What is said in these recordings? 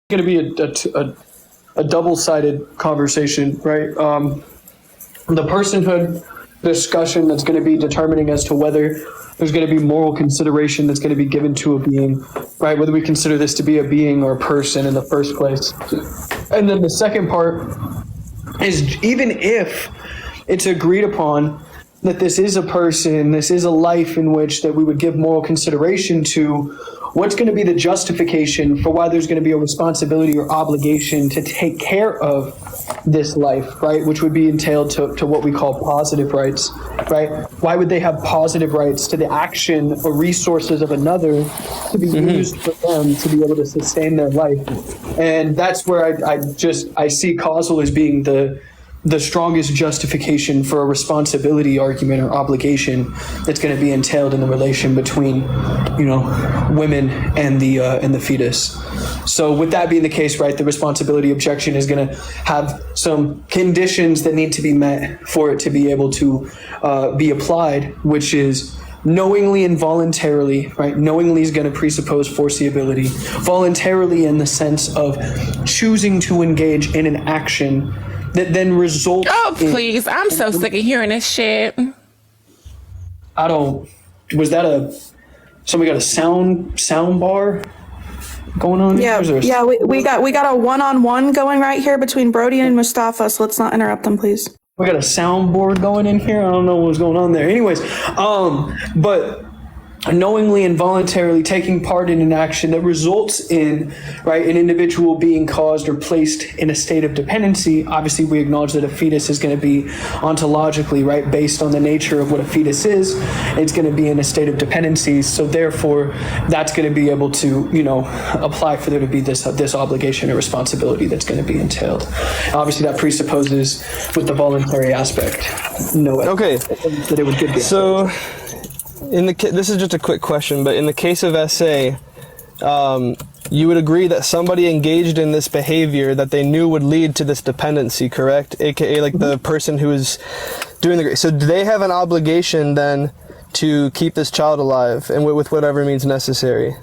going to be a double-sided conversation, right? The personhood discussion that's going to be determining as to whether there's going to be moral consideration that's going to be given to a being, right? Whether we consider this to be a being or a person in the first place. And then the second part is, even if it's agreed upon that this is a person, this is a life in which that we would give moral consideration to, what's going to be the justification for why there's going to be a responsibility or obligation to take care of this life, right? Which would be entailed to what we call positive rights, right? Why would they have positive rights to the action or resources of another to be used for them to be able to sustain their life? And that's where I see causal as being the strongest justification for a responsibility argument or obligation that's going to be entailed in the relation between, women and the fetus. So with that being the case, right, the responsibility objection is going to have some conditions that need to be met for it to be able to be applied, which is knowingly and voluntarily, right? Knowingly is going to presuppose foreseeability. Voluntarily in the sense of choosing to engage in an action that then results please. I'm so sick of hearing this shit. Was that somebody got a sound bar going on? Yeah, we got a one-on-one going right here between Brody and Mustafa, so let's not interrupt them, please. We got a soundboard going in here. I don't know what's going on there. Anyways, but knowingly and voluntarily taking part in an action that results in, right, an individual being caused or placed in a state of dependency. Obviously, we acknowledge that a fetus is going to be ontologically, right, based on the nature of what a fetus is, it's going to be in a state of dependency. So therefore, that's going to be able to, apply for there to be this obligation or responsibility that's going to be entailed. Obviously, that presupposes with the voluntary aspect, that it would give the so. This is just a quick question, but in the case of SA, you would agree that somebody engaged in this behavior that they knew would lead to this dependency, correct? AKA like the person who is doing the... So do they have an obligation then to keep this child alive and with whatever means necessary?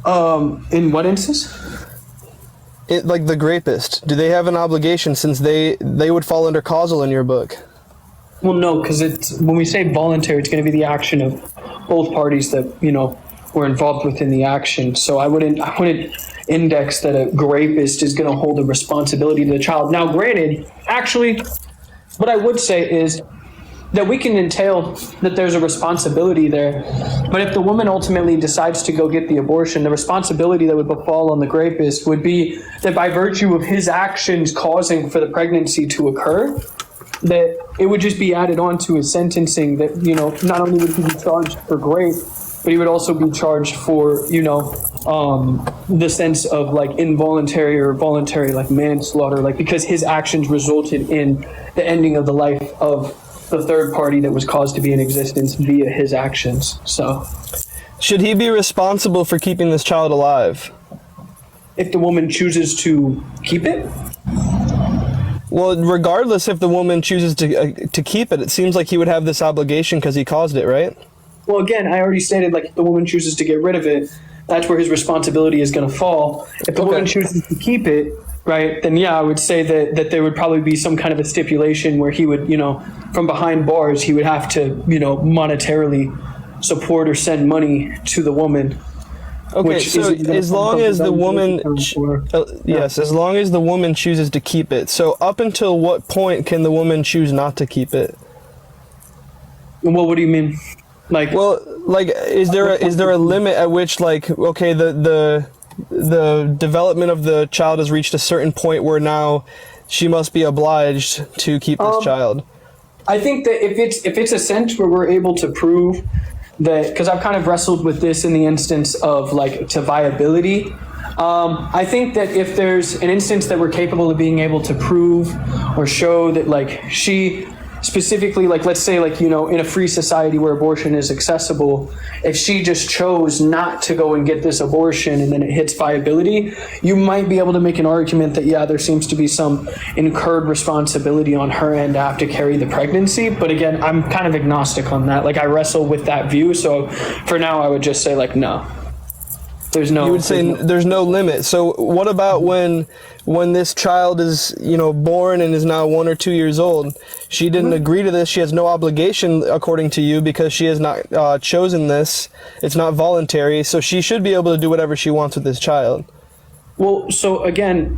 In what instance? Like the rapist. Do they have an obligation since they would fall under causal in your book? Well, no, because when we say voluntary, it's going to be the action of both parties that, were involved within the action. So I wouldn't index that a rapist is going to hold a responsibility to the child. Now, granted, actually, what I would say is that we can entail that there's a responsibility there. But if the woman ultimately decides to go get the abortion, the responsibility that would befall on the rapist would be that by virtue of his actions causing for the pregnancy to occur, that it would just be added on to his sentencing that, not only would he be charged for rape, but he would also be charged for, the sense of like involuntary or voluntary like manslaughter, like because his actions resulted in the ending of the life of the third party that was caused to be in existence via his actions. So should he be responsible for keeping this child alive? If the woman chooses to keep it? Well, regardless if the woman chooses to keep it, it seems like he would have this obligation because he caused it, right? Well, again, I already stated, like, if the woman chooses to get rid of it, that's where his responsibility is going to fall. If the woman chooses to keep it, right, then yeah, I would say that there would probably be some kind of a stipulation where he would, from behind bars, he would have to, monetarily support or send money to the woman. Okay, so as long as the woman, as long as the woman chooses to keep it. So up until what point can the woman choose not to keep it? Well, what do you mean? Is there a limit at which, like, okay, the development of the child has reached a certain point where now she must be obliged to keep this child? I think that if it's a sense where we're able to prove that, because I've kind of wrestled with this in the instance of like to viability. I think that if there's an instance that we're capable of being able to prove or show that like she specifically, like let's say like, in a free society where abortion is accessible, if she just chose not to go and get this abortion and then it hits viability, you might be able to make an argument that, yeah, there seems to be some incurred responsibility on her end to have to carry the pregnancy. But again, I'm kind of agnostic on that. Like I wrestle with that view. So for now, I would just say like, no. There's no. You would say there's no limit. So what about when this child is, born and is now 1 or 2 years old? She didn't agree to this. She has no obligation, according to you, because she has not chosen this. It's not voluntary. So she should be able to do whatever she wants with this child. Well, so again,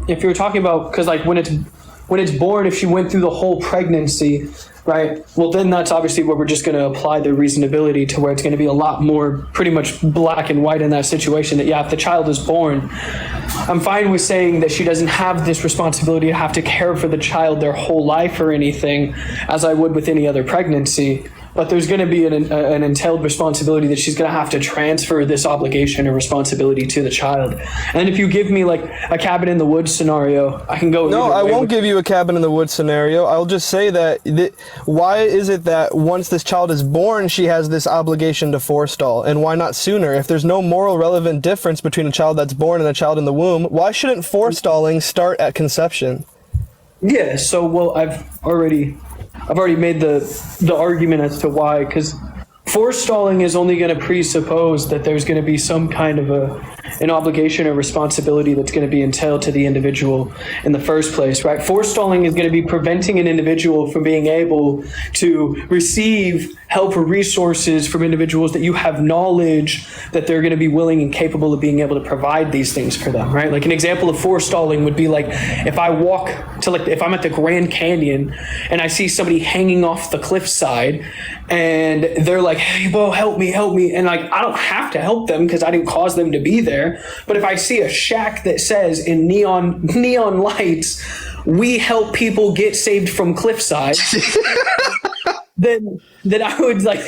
if you're talking about, because like when it's born, if she went through the whole pregnancy, right? Well, then that's obviously where we're just going to apply the reasonability to where it's going to be a lot more pretty much black and white in that situation. That, yeah, if the child is born, I'm fine with saying that she doesn't have this responsibility to have to care for the child their whole life or anything, as I would with any other pregnancy. But there's going to be an entailed responsibility that she's going to have to transfer this obligation or responsibility to the child. And if you give me like a cabin in the woods scenario, I can go. No, I won't give you a cabin in the woods scenario. I'll just say that why is it that once this child is born, she has this obligation to forestall, and why not sooner? If there's no moral relevant difference between a child that's born and a child in the womb, why shouldn't forestalling start at conception? Yeah. So, well, I've already made the argument as to why, because forestalling is only going to presuppose that there's going to be some kind of an obligation or responsibility that's going to be entailed to the individual in the first place, right? Forestalling is going to be preventing an individual from being able to receive help or resources from individuals that you have knowledge that they're going to be willing and capable of being able to provide these things for them, right? Like an example of forestalling would be like if I walk to if I'm at the Grand Canyon and I see somebody hanging off the cliffside and they're like, hey, bro, help me. And like, I don't have to help them because I didn't cause them to be there. But if I see a shack that says in neon lights, we help people get saved from cliffside, then I would like.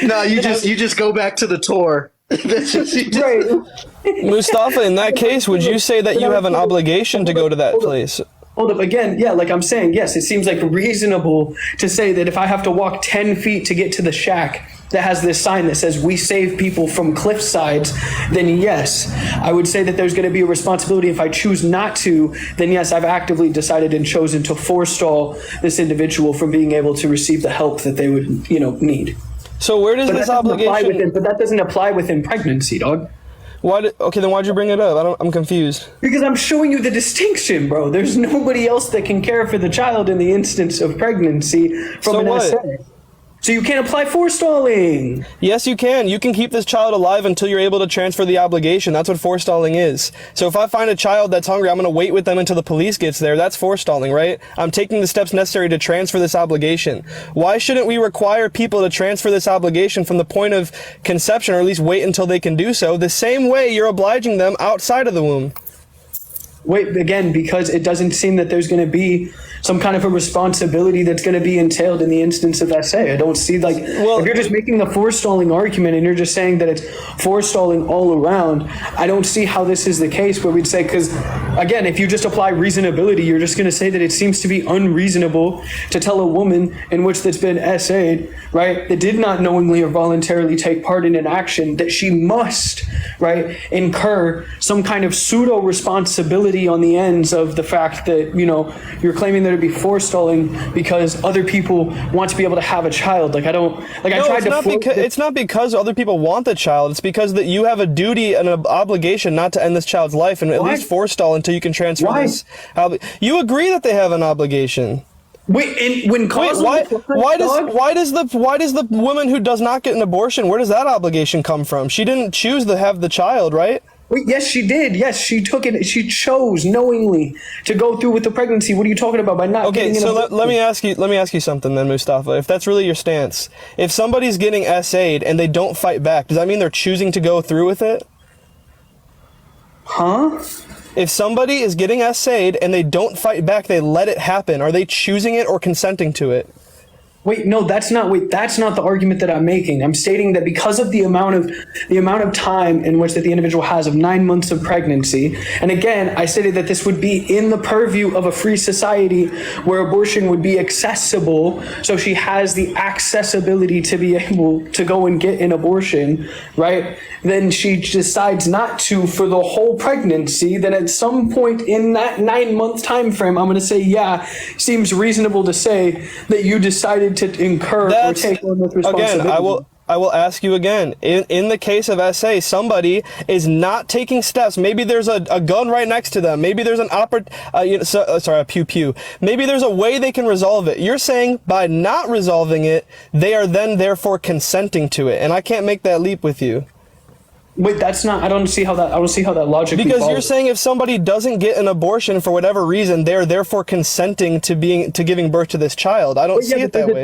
No, you just go back to the tour. Right. Mustafa, in that case, would you say that you have an obligation to go to that place? Hold up, again, yeah, like I'm saying, yes, it seems like reasonable to say that if I have to walk 10 feet to get to the shack that has this sign that says we save people from cliff sides, then yes, I would say that there's going to be a responsibility. If I choose not to, then yes, I've actively decided and chosen to forestall this individual from being able to receive the help that they would, need. So where does this obligation... But that doesn't apply within pregnancy, dog. Okay, then why'd you bring it up? I'm confused. Because I'm showing you the distinction, bro. There's nobody else that can care for the child in the instance of pregnancy from an SA. So you can't apply forestalling. Yes, you can. You can keep this child alive until you're able to transfer the obligation. That's what forestalling is. So if I find a child that's hungry, I'm going to wait with them until the police gets there. That's forestalling, right? I'm taking the steps necessary to transfer this obligation. Why shouldn't we require people to transfer this obligation from the point of conception, or at least wait until they can do so, the same way you're obliging them outside of the womb? Wait, again, because it doesn't seem that there's going to be some kind of a responsibility that's going to be entailed in the instance of SA. I don't see, if you're just making the forestalling argument and you're just saying that it's forestalling all around, I don't see how this is the case where we'd say, because, again, if you just apply reasonability, you're just going to say that it seems to be unreasonable to tell a woman in which that's been SA'd, right, that did not knowingly or voluntarily take part in an action, that she must, right, incur some kind of pseudo responsibility on the ends of the fact that, you're claiming there to be forestalling because other people want to be able to have a child. It's not because other people want the child. It's because that you have a duty and an obligation not to end this child's life and at least forestall until you can transfer this. You agree that they have an obligation. Wait, and why does the woman who does not get an abortion, where does that obligation come from? She didn't choose to have the child, right? Wait, yes, she did. Yes, she took it. She chose knowingly to go through with the pregnancy. What are you talking about by not? Okay, so let me ask you something then, Mustafa. If that's really your stance, if somebody's getting SA'd and they don't fight back, does that mean they're choosing to go through with it? Huh? If somebody is getting SA'd and they don't fight back, they let it happen, are they choosing it or consenting to it? Wait, no, that's not the argument that I'm making. I'm stating that because of the amount of time in which that the individual has of 9 months of pregnancy, and again, I stated that this would be in the purview of a free society where abortion would be accessible, so she has the accessibility to be able to go and get an abortion, right? Then she decides not to for the whole pregnancy, then at some point in that 9 month time frame, I'm going to say, yeah, seems reasonable to say that you decided to incur or take on this responsibility. Again, I will ask you again. In the case of SA, somebody is not taking steps. Maybe there's a gun right next to them. Maybe there's a pew. Maybe there's a way they can resolve it. You're saying by not resolving it, they are then therefore consenting to it. And I can't make that leap with you. Wait, that's not. I don't see how that logically. Because you're follows. saying if somebody doesn't get an abortion for whatever reason, they're therefore consenting to giving birth to this child. I don't see it that way.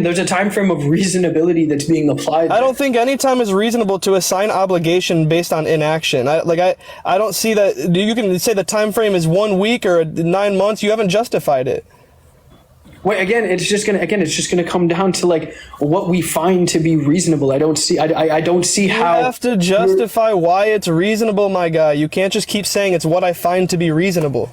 There's a time frame of reasonability that's being applied. I don't think any time is reasonable to assign obligation based on inaction. I don't see that. You can say the time frame is 1 week or 9 months. You haven't justified it. Wait, it's just gonna come down to like what we find to be reasonable. I don't see how. You have to justify why it's reasonable, my guy. You can't just keep saying it's what I find to be reasonable.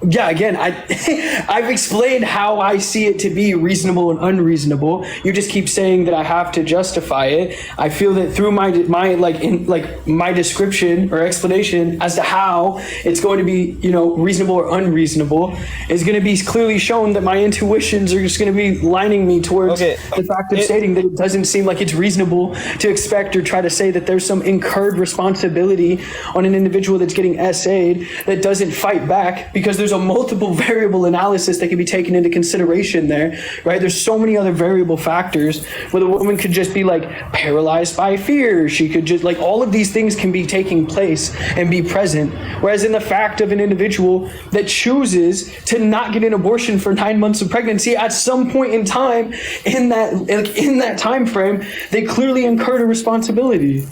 Yeah, again, I've explained how I see it to be reasonable and unreasonable. You just keep saying that I have to justify it. I feel that through my description or explanation as to how it's going to be, reasonable or unreasonable is going to be clearly shown that my intuitions are just going to be lining me towards the fact of stating that it doesn't seem like it's reasonable to expect or try to say that there's some incurred responsibility on an individual that's getting SA'd that doesn't fight back. Because there's a multiple variable analysis that can be taken into consideration there, right? There's so many other variable factors where the woman could just be like paralyzed by fear. She could just like all of these things can be taking place and be present. Whereas in the fact of an individual that chooses to not get an abortion for 9 months of pregnancy, at some point in time in that time frame, they clearly incurred a responsibility.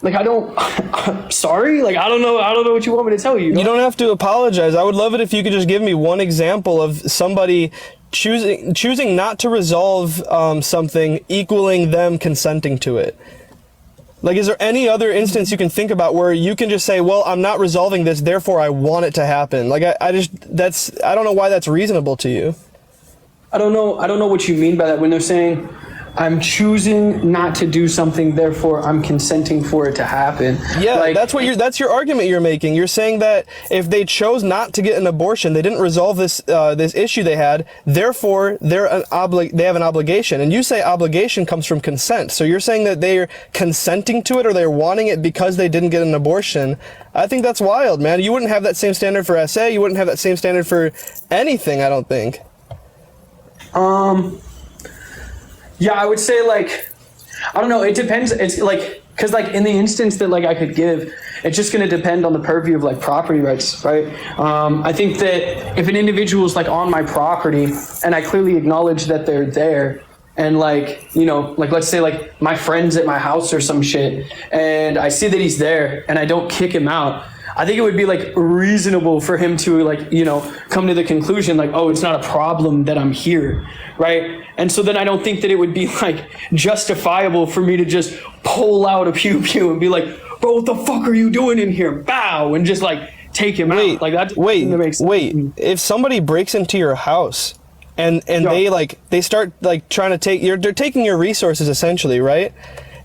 Like, sorry, like, I don't know what you want me to tell you. You don't have to apologize. I would love it if you could just give me one example of somebody choosing not to resolve something equaling them consenting to it. Like, is there any other instance you can think about where you can just say, well, I'm not resolving this, therefore I want it to happen? Like, I don't know why that's reasonable to you. I don't know what you mean by that when they're saying, I'm choosing not to do something, therefore I'm consenting for it to happen. Yeah, that's your argument you're making. You're saying that if they chose not to get an abortion, they didn't resolve this issue they had, therefore they have an obligation. And you say obligation comes from consent. So you're saying that they're consenting to it or they're wanting it because they didn't get an abortion. I think that's wild, man. You wouldn't have that same standard for SA. You wouldn't have that same standard for anything, I don't think. Yeah, I would say like, I don't know. It depends. It's like, cause like in the instance that like I could give, it's just going to depend on the purview of like property rights, right? I think that if an individual is like on my property and I clearly acknowledge that they're there and like, like let's say like my friend's at my house or some shit and I see that he's there and I don't kick him out, I think it would be like reasonable for him to like, come to the conclusion like, oh, it's not a problem that I'm here, right? And so then I don't think that it would be like justifiable for me to just pull out a pew and be like, bro, what the fuck are you doing in here? Bow, and just like take him out. Like that. Wait. If somebody breaks into your house and they start like trying to they're taking your resources essentially, right?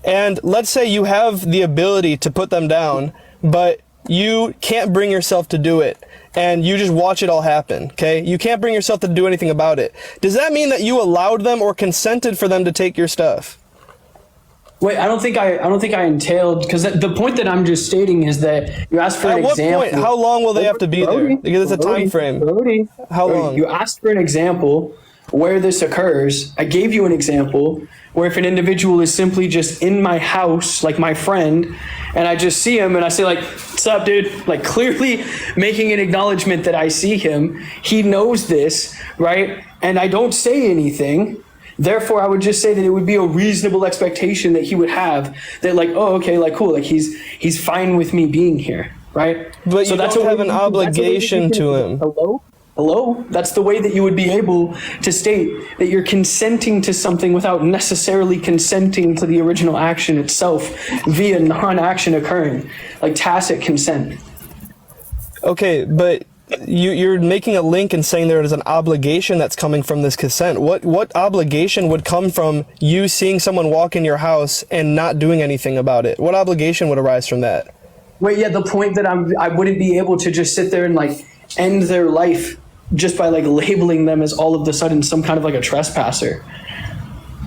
And let's say you have the ability to put them down, but you can't bring yourself to do it and you just watch it all happen, okay? You can't bring yourself to do anything about it. Does that mean that you allowed them or consented for them to take your stuff? Wait, I don't think I entailed, because the point that I'm just stating is that you asked for an example. At what point? How long will they have to be there? Because it's a time frame. How long? You asked for an example where this occurs. I gave you an example where if an individual is simply just in my house, like my friend, and I just see him and I say like, what's up, dude? Like clearly making an acknowledgement that I see him. He knows this, right? And I don't say anything. Therefore, I would just say that it would be a reasonable expectation that he would have that like, oh, okay, like cool. Like he's fine with me being here, right? But so you don't have an obligation to him. Hello? That's the way that you would be able to state that you're consenting to something without necessarily consenting to the original action itself via non-action occurring, like tacit consent. Okay, but you're making a link and saying there is an obligation that's coming from this consent. What obligation would come from you seeing someone walk in your house and not doing anything about it? What obligation would arise from that? Wait, yeah, the point that I wouldn't be able to just sit there and like end their life just by like labeling them as all of a sudden some kind of like a trespasser.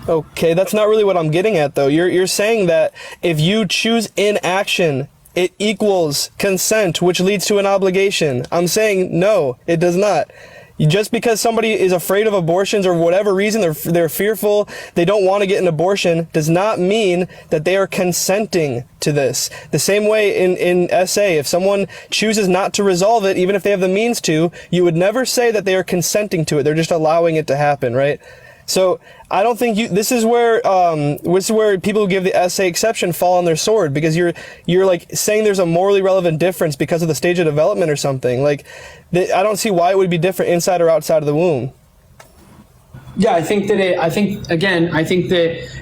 Okay, that's not really what I'm getting at, though. You're saying that if you choose inaction, it equals consent, which leads to an obligation. I'm saying no, it does not. Just because somebody is afraid of abortions or whatever reason, they're fearful, they don't want to get an abortion, does not mean that they are consenting to this. The same way in SA, if someone chooses not to resolve it, even if they have the means to, you would never say that they are consenting to it. They're just allowing it to happen, right? So I don't think this is where people who give the SA exception fall on their sword, because you're like saying there's a morally relevant difference because of the stage of development or something. Like, I don't see why it would be different inside or outside of the womb. Yeah, I think that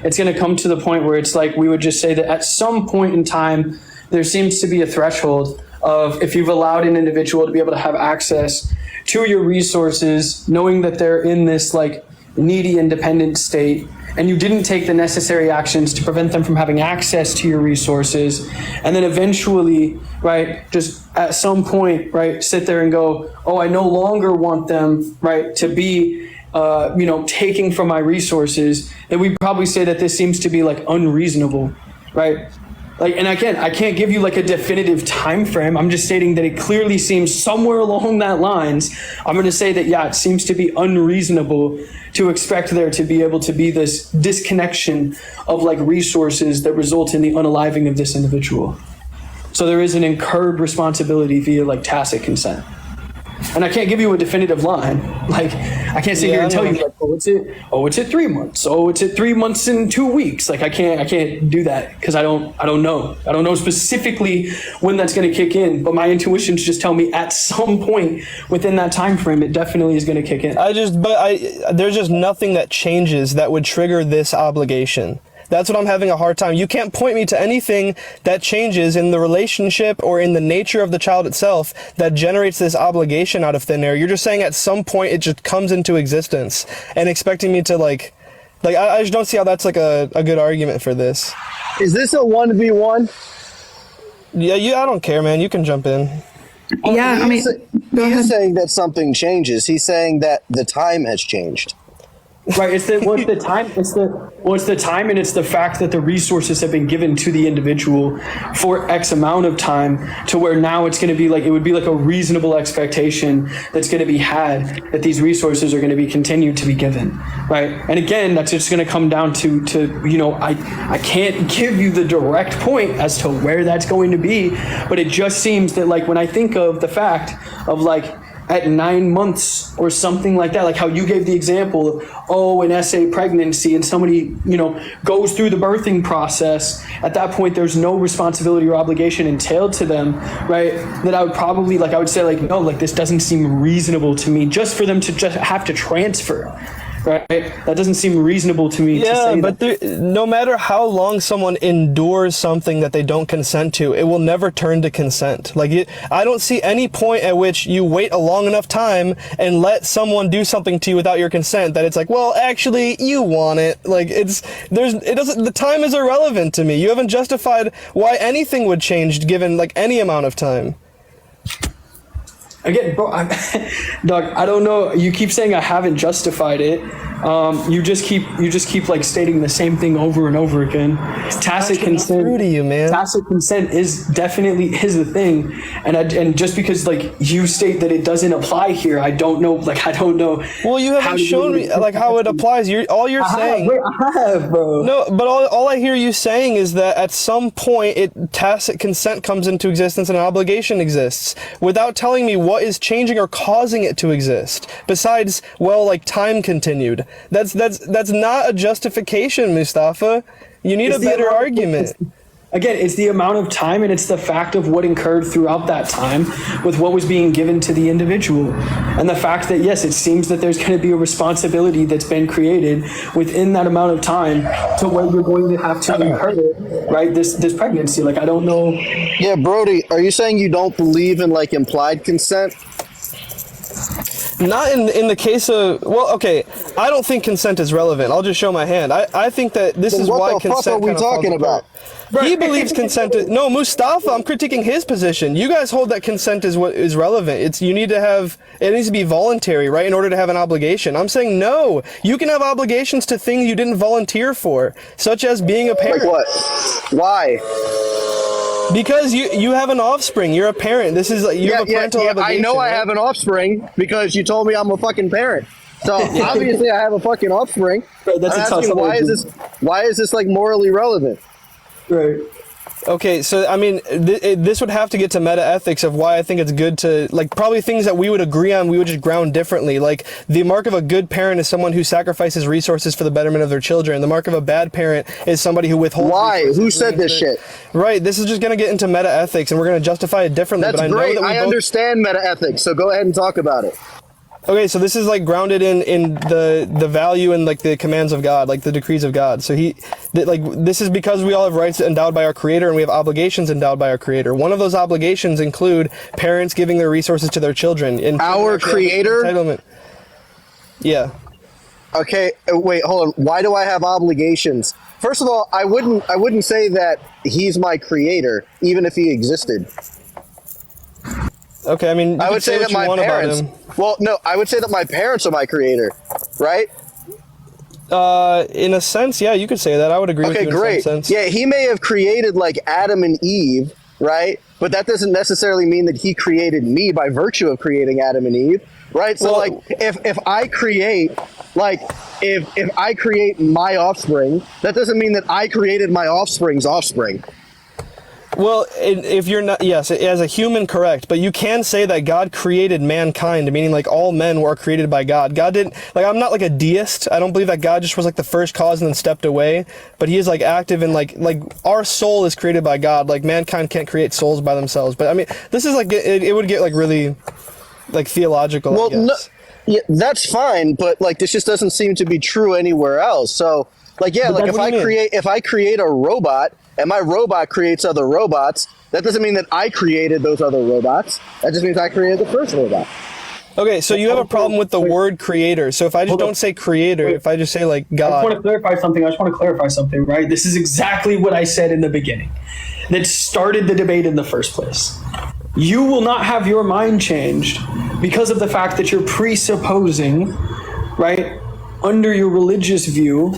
it's going to come to the point where it's like we would just say that at some point in time, there seems to be a threshold of if you've allowed an individual to be able to have access to your resources, knowing that they're in this like needy, independent state, and you didn't take the necessary actions to prevent them from having access to your resources, and then eventually, right, just at some point, right, sit there and go, oh, I no longer want them, right, to be, taking from my resources, then we'd probably say that this seems to be like unreasonable, right? Like, and again, I can't give you like a definitive time frame. I'm just stating that it clearly seems somewhere along that lines. I'm going to say that, yeah, it seems to be unreasonable to expect there to be able to be this disconnection of like resources that result in the unaliving of this individual. So there is an incurred responsibility via like tacit consent. And I can't give you a definitive line. Like, I can't sit here and tell you, like, it's at 3 months. Oh, it's at 3 months and 2 weeks. Like, I can't do that because I don't know. I don't know specifically when that's going to kick in. But my intuitions just tell me at some point within that time frame, it definitely is going to kick in. There's just nothing that changes that would trigger this obligation. That's what I'm having a hard time. You can't point me to anything that changes in the relationship or in the nature of the child itself that generates this obligation out of thin air. You're just saying at some point it just comes into existence and expecting me to like I just don't see how that's like a good argument for this. Is this a 1v1? Yeah, I don't care, man. You can jump in. Yeah, I mean, go ahead. He's saying that something changes. He's saying that the time has changed. Right. It's the time, and it's the fact that the resources have been given to the individual for X amount of time to where now it's going to be like, it would be like a reasonable expectation that's going to be had that these resources are going to be continued to be given. Right. And again, that's just going to come down to, I can't give you the direct point as to where that's going to be, but it just seems that like when I think of the fact of like, at 9 months or something like that, like how you gave the example of, an SA pregnancy and somebody, goes through the birthing process. At that point, there's no responsibility or obligation entailed to them, right? That I would probably, I would say no, this doesn't seem reasonable to me just for them to just have to transfer. Right? That doesn't seem reasonable to me to say but no matter how long someone endures something that they don't consent to, it will never turn to consent. I don't see any point at which you wait a long enough time and let someone do something to you without your consent that it's like, well, actually, you want it. The time is irrelevant to me. You haven't justified why anything would change given any amount of time. Again, bro, Doug, I don't know. You keep saying I haven't justified it. You just keep stating the same thing over and over again. Tacit consent. True to you, man. Tacit consent is definitely the thing, and just because you state that it doesn't apply here, I don't know. I don't know. Well, you haven't shown me how it applies. All you're saying. I have, bro. No, but all I hear you saying is that at some point, tacit consent comes into existence and an obligation exists, without telling me what is changing or causing it to exist. Besides, time continued. That's not a justification, Mustafa. You need a better argument. Again, it's the amount of time and it's the fact of what incurred throughout that time with what was being given to the individual. And the fact that, yes, it seems that there's going to be a responsibility that's been created within that amount of time to where you're going to have to incur it, right? This pregnancy. I don't know. Yeah, Brody, are you saying you don't believe in implied consent? Not in the case of, okay, I don't think consent is relevant. I'll just show my hand. I think that this Then is what why the fuck consent are we kinda falls talking apart. He believes consent is, no, Mustafa, I'm critiquing his position. You guys hold that consent is what is relevant. It needs to be voluntary, right, in order to have an obligation. I'm saying no. You can have obligations to things you didn't volunteer for, such as being a parent. Like what? Why? Because you have an offspring. You're a parent. This is like you have a parental I obligation. know I right? have an offspring because you told me I'm a fucking parent. So obviously I have a fucking offspring. Right, that's I'm a tough asking, why is this like morally relevant? Right. Okay, so I mean, this would have to get to meta ethics of why I think it's good to, like, probably things that we would agree on, we would just ground differently. Like, the mark of a good parent is someone who sacrifices resources for the betterment of their children. The mark of a bad parent is somebody who withholds. Why? resources Who for said this their- shit? Right, this is just gonna get into meta ethics, and we're gonna justify it differently. That's but I know great. that we I both- understand meta ethics, so go ahead and talk about it. Okay, so this is like grounded in the value and like the commands of God, like the decrees of God. So this is because we all have rights endowed by our Creator and we have obligations endowed by our Creator. One of those obligations include parents giving their resources to their children. And Our Creator? Entitlement. Yeah. Okay, wait, hold on. Why do I have obligations? First of all, I wouldn't say that he's my creator, even if he existed. Okay, I mean, you I can would say what that you my want about parents. him. Well, no, I would say that my parents are my creator, right? In a sense, yeah, you could say that. I would agree with Okay, you in great. some sense. Yeah, he may have created like Adam and Eve, right? But that doesn't necessarily mean that he created me by virtue of creating Adam and Eve, right? So Well- like if I create like if I create my offspring, that doesn't mean that I created my offspring's offspring. Well, if you're not, yes, as a human, correct, but you can say that God created mankind, meaning like all men were created by God. God didn't, like, I'm not like a deist. I don't believe that God just was like the first cause and then stepped away, but he is like active in like our soul is created by God. Like mankind can't create souls by themselves. But I mean, this is like, it would get like really like theological. Well, I guess. no, yeah, that's fine, but like this just doesn't seem to be true anywhere else. So like, yeah, like what do you mean? if I create a robot and my robot creates other robots, that doesn't mean that I created those other robots. That just means I created the first robot. Okay, so you have a problem with the word creator. So if I just don't say creator, if I just say like I just want God. to clarify something. Right? This is exactly what I said in the beginning that started the debate in the first place. You will not have your mind changed because of the fact that you're presupposing, right, under your religious view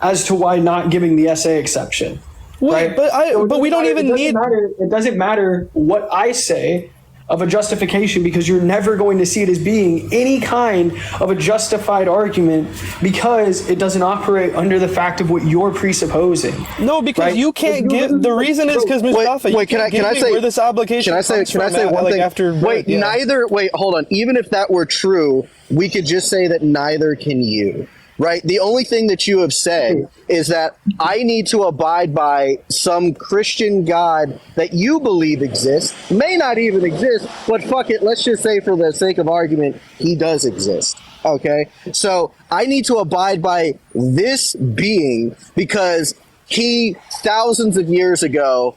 as to why not giving the essay exception. Wait, Right? but we don't even need. It doesn't matter what I say of a justification because you're never going to see it as being any kind of a justified argument because it doesn't operate under the fact of what you're presupposing. No, because Right? you can't give. The reason is because Mustafa. Wait, can I say where this obligation? Can I say comes from, one like, thing? After wait, yeah. Wait, hold on. Even if that were true, we could just say that neither can you. Right? The only thing that you have said is that I need to abide by some Christian God that you believe exists, may not even exist, but fuck it, let's just say for the sake of argument, he does exist. Okay? So I need to abide by this being because he, thousands of years ago,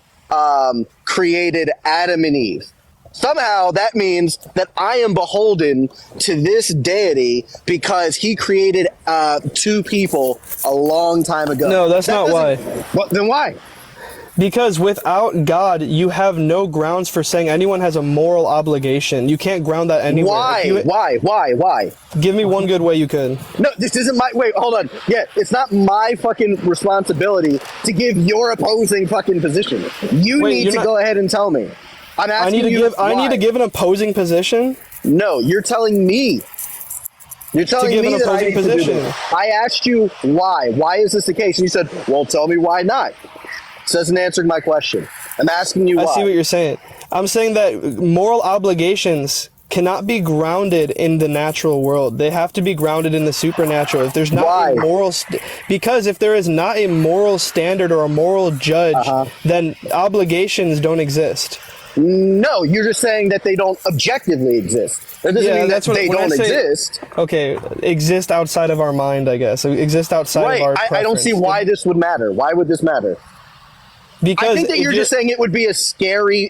created Adam and Eve. Somehow that means that I am beholden to this deity because he created two people a long time ago. No, that's not why. Well, then why? Because without God, you have no grounds for saying anyone has a moral obligation. You can't ground that anywhere. Why? Give me one good way you could. No, this isn't my... Wait, hold on. Yeah, it's not my fucking responsibility to give your opposing fucking position. You Wait, need you're to not- go ahead and tell me. I'm I asking need to you give. I need why. to give an opposing position. No, you're telling me. You're telling give me an that I opposing need to do position. this. I asked you why. Why is this the case? And you said, well, tell me why not. This doesn't answer my question. I'm asking you why. I see what you're saying. I'm saying that moral obligations cannot be grounded in the natural world. They have to be grounded in the supernatural. If there's not Why? a moral, because if there is not a moral standard or a moral judge, then obligations don't exist. No, you're just saying that they don't objectively exist. That doesn't mean that that's what- they when I don't say- exist. Okay, exist outside of our mind, I guess. Exist outside Right. of our I don't see preference. why this would matter. Why would this matter? Because I think that if you're just saying it would be a scary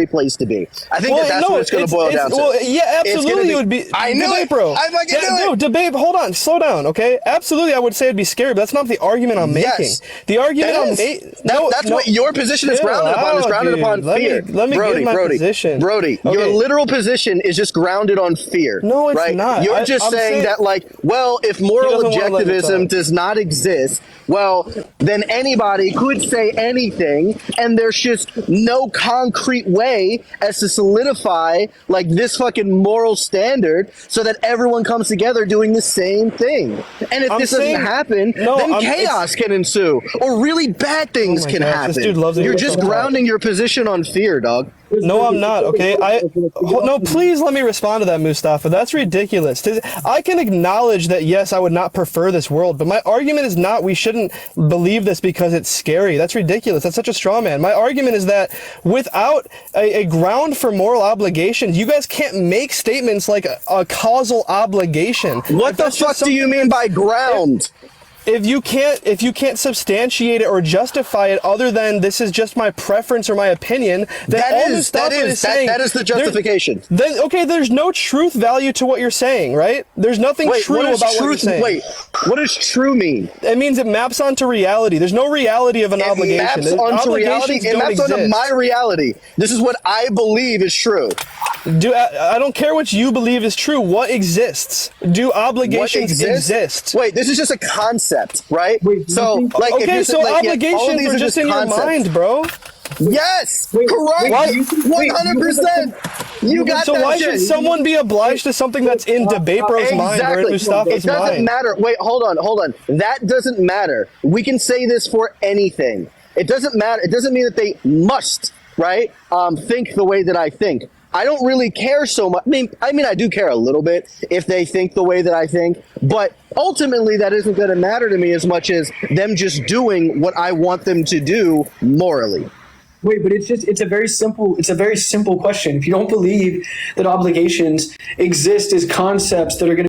place to be. I think that's what it's going to boil down to. Well, yeah, absolutely, it would be. I knew debate, it, bro. I fucking knew it. No, debate. Hold on, slow down, okay? Absolutely, I would say it'd be scary, but that's not the argument I'm making. Yes. The argument I'm making. That's what your position is grounded upon. Is grounded upon fear. Let me give my position. Brody, Okay. your literal position is just grounded on fear. No, it's right? not. You're just I'm saying that, like, well, if moral doesn't wanna let me objectivism talk. does not exist, well, then anybody could say anything, and there's just no concrete way as to solidify like this fucking moral standard so that everyone comes together doing the same thing. And if I'm this saying- doesn't happen, No, then I'm- chaos can ensue, or really bad things Oh my can gosh, happen. this dude loves it. You're just grounding your position on fear, dog. No, I'm not. Okay, no. Please let me respond to that, Mustafa. That's ridiculous. I can acknowledge that. Yes, I would not prefer this world, but my argument is not we shouldn't believe this because it's scary. That's ridiculous. That's such a straw man. My argument is that without a ground for moral obligation, you guys can't make statements like a causal obligation. What the fuck do you mean by ground? If you can't substantiate it or justify it other than this is just my preference or my opinion, then all Mustafa is saying that is the justification. Then okay, there's no truth value to what you're saying, right? There's nothing true what does about what you're saying. Wait, what does true mean? It means it maps onto reality. There's no reality of an obligation. Maps onto reality. Obligations It don't maps onto exist. my reality. This is what I believe is true. I don't care what you believe is true. What exists? Do What obligations exist? Wait, this is just a concept, right? So, like, if Okay, you're so like, yeah, all of obligations these are just in your concepts. mind, bro. Yes, correct. 100%. You got So that why shit. should someone be obliged to something that's in Debate Bro's mind or in It Mustafa's doesn't mind? matter. Wait, hold on. That doesn't matter. We can say this for anything. It doesn't matter. It doesn't mean that they must, right? Think the way that I think. I don't really care so much. I mean, I do care a little bit if they think the way that I think, but ultimately that isn't going to matter to me as much as them just doing what I want them to do morally. Wait, but it's a very simple question. If you don't believe that obligations exist as concepts that are going to